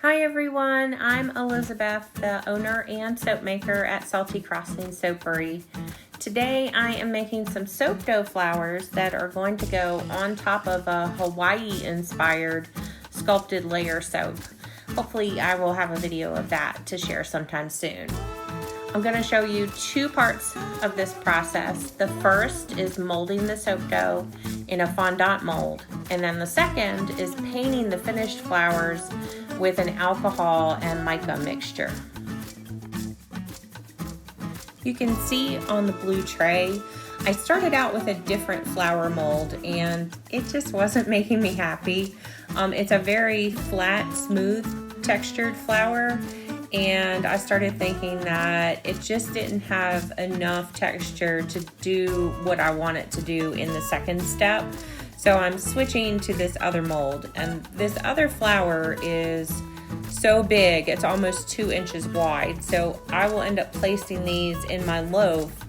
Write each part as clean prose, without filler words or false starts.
Hi everyone, I'm Elizabeth, the owner and soap maker at Salty Crossing Soapery. Today I am making some soap dough flowers that are going to go on top of a Hawaii-inspired sculpted layer soap. Hopefully I will have a video of that to share sometime soon. I'm going to show you two parts of this process. The first is molding the soap dough in a fondant mold, and then the second is painting the finished flowers with an alcohol and mica mixture. You can see on the blue tray, I started out with a different flower mold and it just wasn't making me happy. It's a very flat, smooth textured flower, and I started thinking that it just didn't have enough texture to do what I want it to do in the second step. So I'm switching to this other mold, and this other flower is so big, it's almost 2 inches wide. So I will end up placing these in my loaf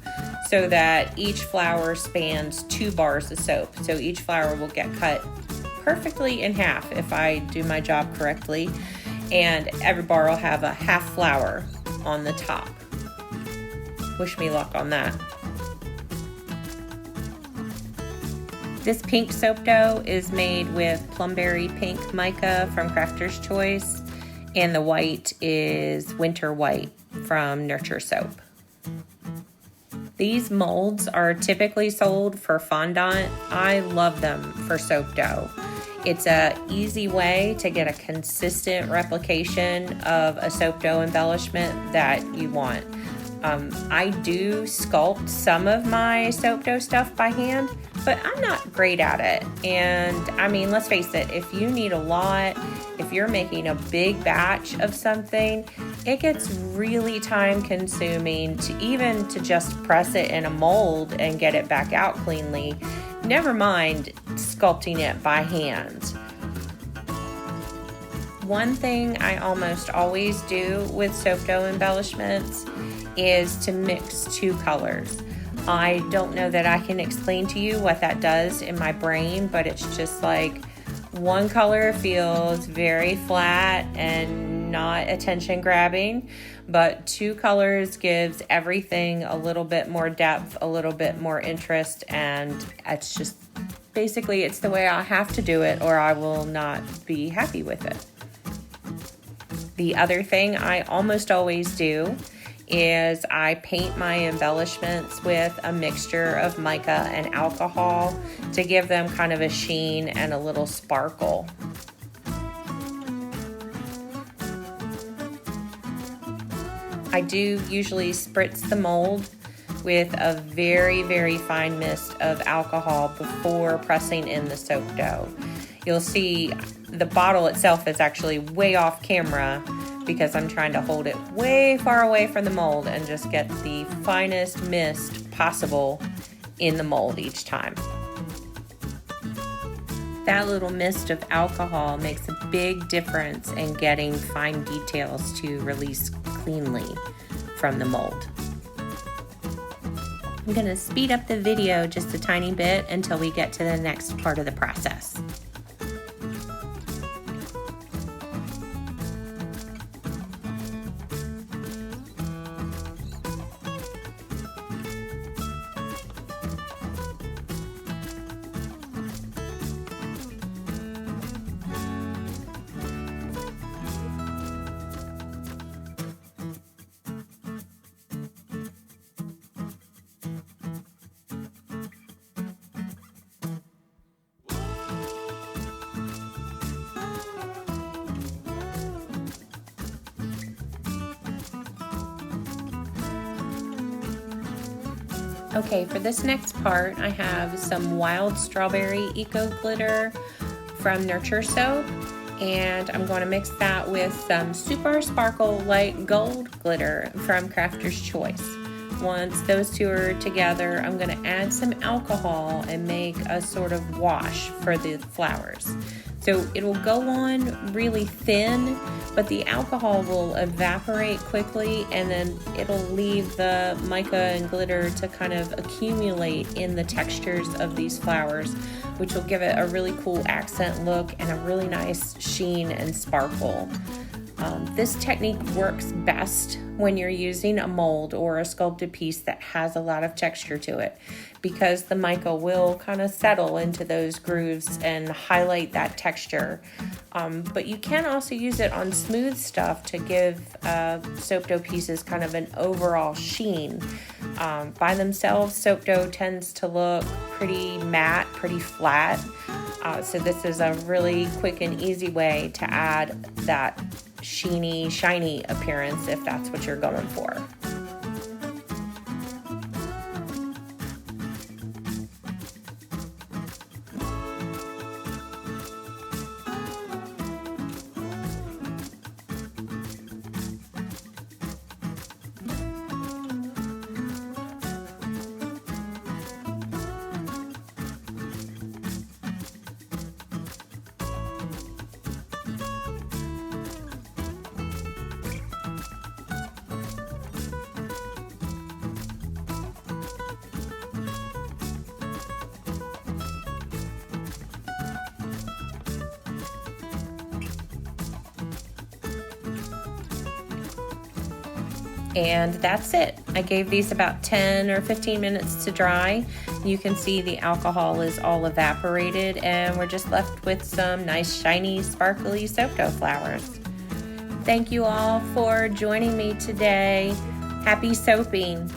so that each flower spans 2 bars of soap. So each flower will get cut perfectly in half if I do my job correctly. And every bar will have a half flower on the top. Wish me luck on that. This pink soap dough is made with plumberry pink mica from Crafter's Choice, and the white is winter white from Nurture Soap. These molds are typically sold for fondant. I love them for soap dough. It's an easy way to get a consistent replication of a soap dough embellishment that you want. I do sculpt some of my soap dough stuff by hand, but I'm not great at it. And I mean, let's face it, if you need a lot, if you're making a big batch of something, it gets really time consuming to just press it in a mold and get it back out cleanly. Never mind sculpting it by hand. One thing I almost always do with soap dough embellishments is to mix 2 colors. I don't know that I can explain to you what that does in my brain, but it's just like one color feels very flat and not attention grabbing, but 2 colors gives everything a little bit more depth, a little bit more interest, and it's just basically it's the way I have to do it or I will not be happy with it. The other thing I almost always do is I paint my embellishments with a mixture of mica and alcohol to give them kind of a sheen and a little sparkle. I do usually spritz the mold with a very, very fine mist of alcohol before pressing in the soap dough. You'll see the bottle itself is actually way off camera because I'm trying to hold it way far away from the mold and just get the finest mist possible in the mold each time. That little mist of alcohol makes a big difference in getting fine details to release cleanly from the mold. I'm going to speed up the video just a tiny bit until we get to the next part of the process. Okay, for this next part, I have some wild strawberry eco glitter from Nurture Soap, and I'm going to mix that with some super sparkle light gold glitter from Crafter's Choice. Once those 2 are together, I'm going to add some alcohol and make a sort of wash for the flowers. So it will go on really thin, but the alcohol will evaporate quickly, and then it'll leave the mica and glitter to kind of accumulate in the textures of these flowers, which will give it a really cool accent look and a really nice sheen and sparkle. This technique works best when you're using a mold or a sculpted piece that has a lot of texture to it, because the mica will kind of settle into those grooves and highlight that texture. But you can also use it on smooth stuff to give soap dough pieces kind of an overall sheen. By themselves, soap dough tends to look pretty matte, pretty flat. So this is a really quick and easy way to add that sheeny, shiny appearance if that's what you're going for. And that's it. I gave these about 10 or 15 minutes to dry. You can see the alcohol is all evaporated and we're just left with some nice shiny sparkly soap dough flowers. Thank you all for joining me today. Happy soaping.